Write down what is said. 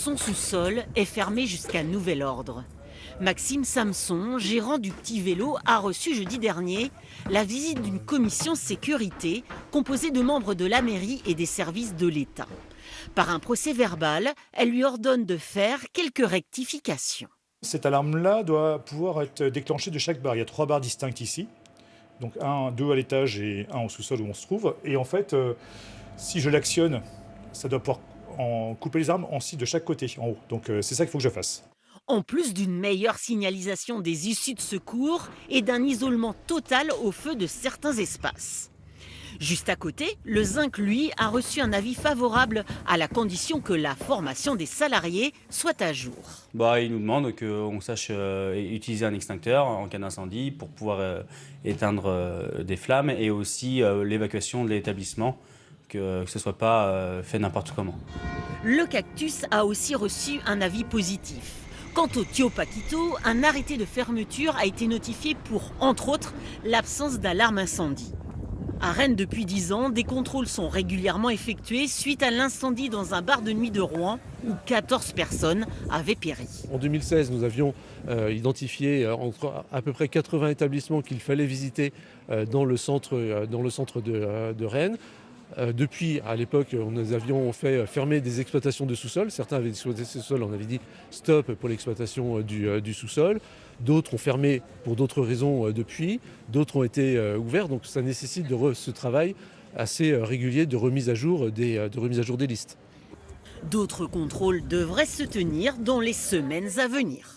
son sous-sol est fermé jusqu'à nouvel ordre. Maxime Samson, gérant du Petit Vélo, a reçu jeudi dernier la visite d'une commission sécurité composée de membres de la mairie et des services de l'État. Par un procès-verbal, elle lui ordonne de faire quelques rectifications. Cette alarme-là doit pouvoir être déclenchée de chaque bar. Il y a 3 barres distinctes ici. Donc 2 à l'étage et 1 au sous-sol où on se trouve. Et en fait, si je l'actionne, ça doit pouvoir couper les armes de chaque côté, en haut. Donc c'est ça qu'il faut que je fasse. En plus d'une meilleure signalisation des issues de secours et d'un isolement total au feu de certains espaces. Juste à côté, le Zinc, lui, a reçu un avis favorable à la condition que la formation des salariés soit à jour. Il nous demande qu'on sache utiliser un extincteur en cas d'incendie pour pouvoir éteindre des flammes et aussi l'évacuation de l'établissement, que ce ne soit pas fait n'importe comment. Le Cactus a aussi reçu un avis positif. Quant au Tio Paquito, un arrêté de fermeture a été notifié pour, entre autres, l'absence d'alarme incendie. À Rennes, depuis 10 ans, des contrôles sont régulièrement effectués suite à l'incendie dans un bar de nuit de Rouen où 14 personnes avaient péri. En 2016, nous avions identifié entre à peu près 80 établissements qu'il fallait visiter dans le centre de Rennes. Depuis, à l'époque, nous avions fait fermer des exploitations de sous-sol. Certains avaient exploité ce sous-sol, on avait dit stop pour l'exploitation du sous-sol. D'autres ont fermé pour d'autres raisons depuis. D'autres ont été ouverts. Donc ça nécessite ce travail assez régulier de remise à jour des listes. D'autres contrôles devraient se tenir dans les semaines à venir.